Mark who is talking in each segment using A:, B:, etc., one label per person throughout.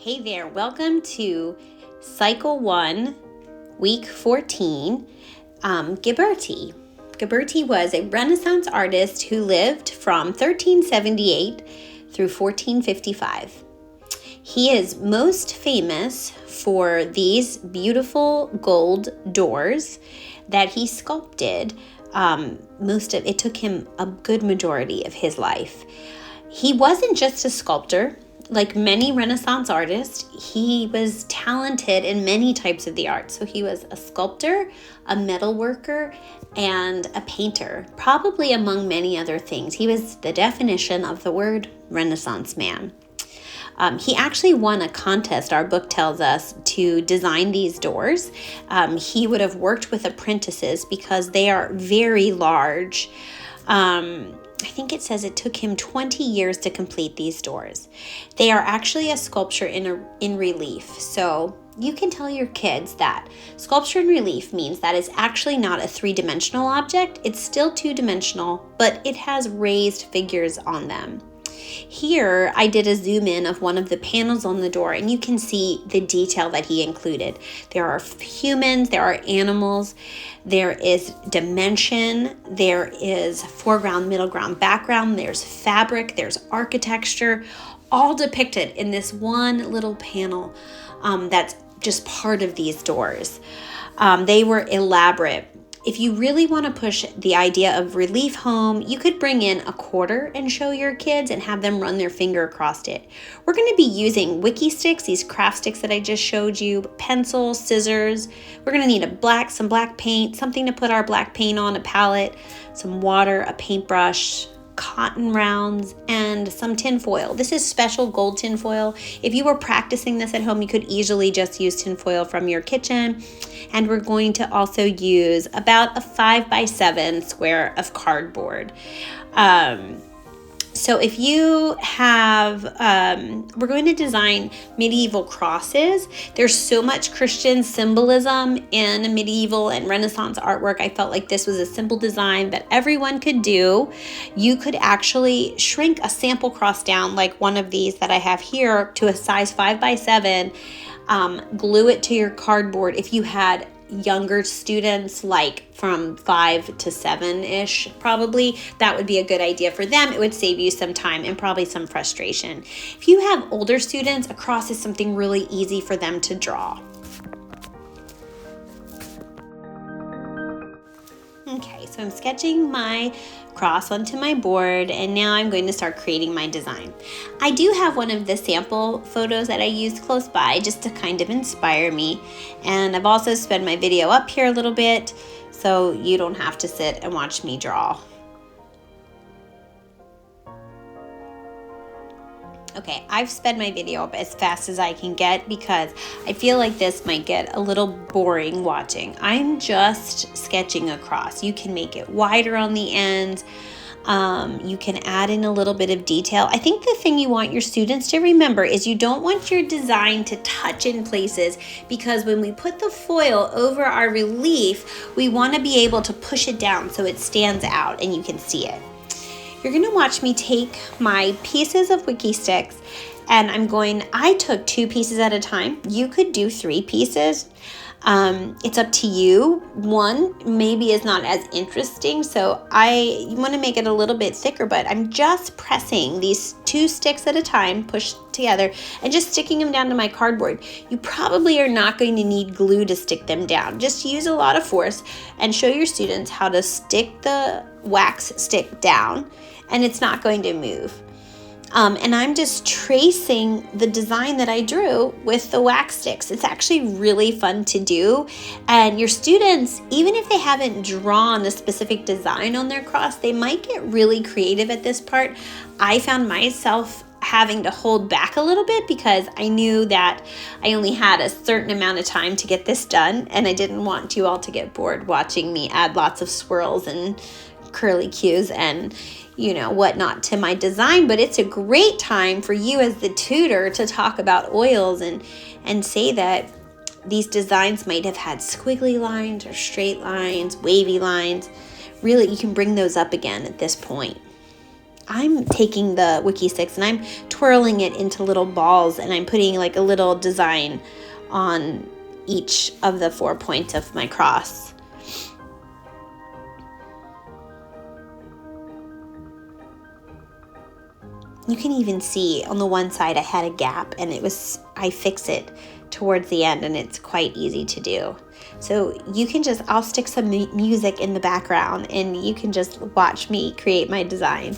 A: Hey there, welcome to Cycle1, week 14, Ghiberti. Ghiberti was a Renaissance artist who lived from 1378 through 1455. He is most famous for these beautiful gold doors that he sculpted. It took him a good majority of his life. He wasn't just a sculptor. Like many Renaissance artists, he was talented in many types of the arts. So he was a sculptor, a metal worker, and a painter, probably among many other things. He was the definition of the word Renaissance man. He actually won a contest, our book tells us, to design these doors. He would have worked with apprentices because they are very large. I think it says it took him 20 years to complete these doors. They are actually a sculpture in relief. So you can tell your kids that sculpture in relief means that it's actually not a three-dimensional object. It's still two-dimensional, but it has raised figures on them. Here, I did a zoom in of one of the panels on the door, and you can see the detail that he included. There are humans, there are animals, there is dimension, there is foreground, middle ground, background, there's fabric, there's architecture, all depicted in this one little panel that's just part of these doors. They were elaborate. If you really want to push the idea of relief home, you could bring in a quarter and show your kids and have them run their finger across it. We're going to be using wiki sticks, these craft sticks that I just showed you, pencils, scissors. We're going to need some black paint, something to put our black paint on, a palette, some water, a paintbrush, cotton rounds, and some tin foil. This is special gold tin foil. If you were practicing this at home, you could easily just use tin foil from your kitchen. And we're going to also use about a 5x7 square of cardboard. So if you have, we're going to design medieval crosses. There's so much Christian symbolism in medieval and Renaissance artwork. I felt like this was a simple design that everyone could do. You could actually shrink a sample cross down like one of these that I have here to a size 5x7, glue it to your cardboard. If you had younger students, like from 5 to 7-ish, probably that would be a good idea for them. It would save you some time and probably some frustration. If you have older students, a cross is something really easy for them to draw. Okay, so I'm sketching my cross onto my board, and now I'm going to start creating my design. I do have one of the sample photos that I used close by just to kind of inspire me, and I've also sped my video up here a little bit so you don't have to sit and watch me draw. Okay, I've sped my video up as fast as I can get because I feel like this might get a little boring watching. I'm just sketching across. You can make it wider on the ends. You can add in a little bit of detail. I think the thing you want your students to remember is you don't want your design to touch in places, because when we put the foil over our relief, we want to be able to push it down so it stands out and you can see it. You're going to watch me take my pieces of wiki sticks, and I took 2 pieces at a time. You could do 3 pieces. It's up to you. One maybe is not as interesting, so I want to make it a little bit thicker, but I'm just pressing these 2 sticks at a time, pushed together, and just sticking them down to my cardboard. You probably are not going to need glue to stick them down. Just use a lot of force and show your students how to stick the wax stick down, and it's not going to move. And I'm just tracing the design that I drew with the wax sticks. It's actually really fun to do. And your students, even if they haven't drawn a specific design on their cross, they might get really creative at this part. I found myself having to hold back a little bit because I knew that I only had a certain amount of time to get this done, and I didn't want you all to get bored watching me add lots of swirls and curly cues and whatnot to my design. But it's a great time for you as the tutor to talk about oils and say that these designs might have had squiggly lines or straight lines, wavy lines. Really, you can bring those up again at this point. I'm taking the wiki sticks and I'm twirling it into little balls, and I'm putting like a little design on each of the 4 points of my cross. You can even see on the one side I had a gap, and I fix it towards the end, and it's quite easy to do. So you can I'll stick some music in the background, and you can just watch me create my design.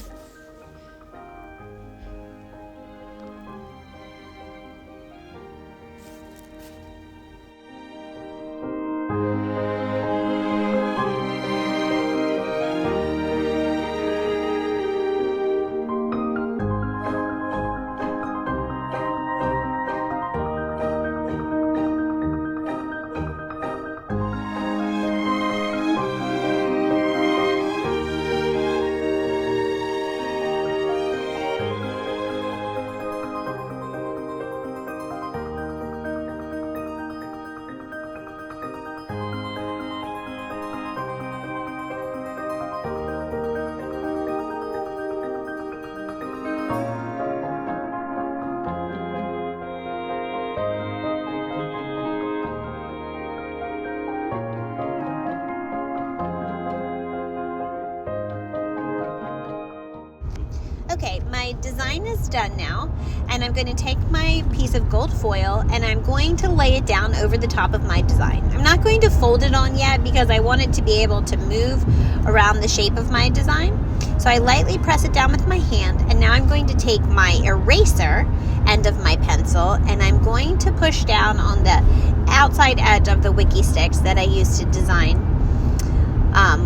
A: Okay, my design is done now, and I'm going to take my piece of gold foil and I'm going to lay it down over the top of my design. I'm not going to fold it on yet because I want it to be able to move around the shape of my design. So I lightly press it down with my hand, and now I'm going to take my eraser end of my pencil and I'm going to push down on the outside edge of the wiki sticks that I used to design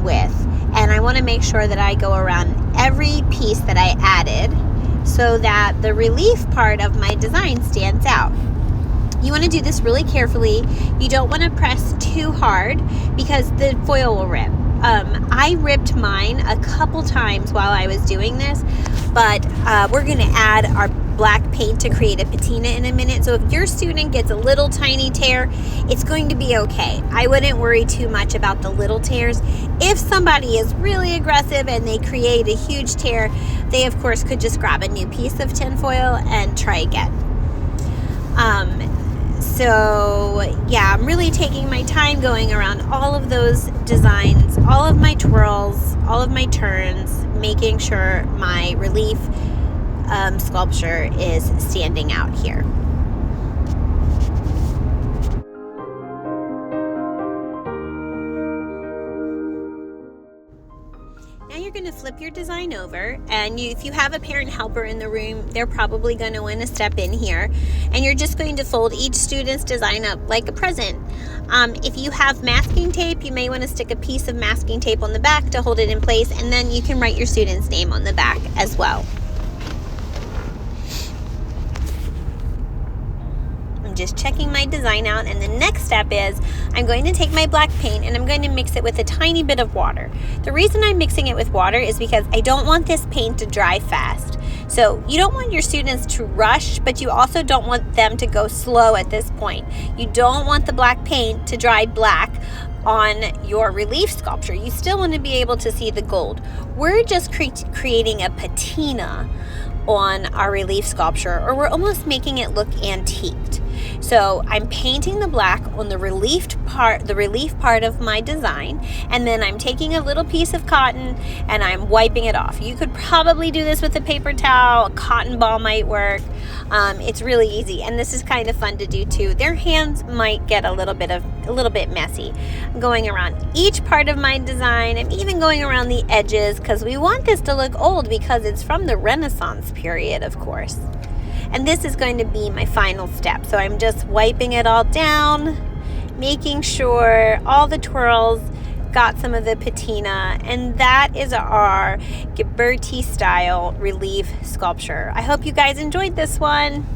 A: with. And I want to make sure that I go around every piece that I added so that the relief part of my design stands out. You want to do this really carefully. You don't want to press too hard because the foil will rip. I ripped mine a couple times while I was doing this, but we're going to add our black paint to create a patina in a minute. So if your student gets a little tiny tear, it's going to be okay. I wouldn't worry too much about the little tears. If somebody is really aggressive and they create a huge tear, they of course could just grab a new piece of tinfoil and try again. So yeah, I'm really taking my time going around all of those designs, all of my twirls, all of my turns, making sure my relief sculpture is standing out here. Now you're going to flip your design over, and if you have a parent helper in the room, they're probably going to want to step in here, and you're just going to fold each student's design up like a present. If you have masking tape, you may want to stick a piece of masking tape on the back to hold it in place, and then you can write your student's name on the back as well. Just checking my design out, and the next step is I'm going to take my black paint and I'm going to mix it with a tiny bit of water. The reason I'm mixing it with water is because I don't want this paint to dry fast. So you don't want your students to rush, but you also don't want them to go slow at this point. You don't want the black paint to dry black on your relief sculpture. You still want to be able to see the gold. We're just creating a patina on our relief sculpture, or we're almost making it look antiqued. So I'm painting the black on the relief part of my design, and then I'm taking a little piece of cotton and I'm wiping it off. You could probably do this with a paper towel, a cotton ball might work. It's really easy, and this is kind of fun to do too. Their hands might get a little bit messy. I'm going around each part of my design. I'm even going around the edges because we want this to look old because it's from the Renaissance period, of course. And this is going to be my final step. So I'm just wiping it all down, making sure all the twirls got some of the patina, and that is our Ghiberti style relief sculpture. I hope you guys enjoyed this one.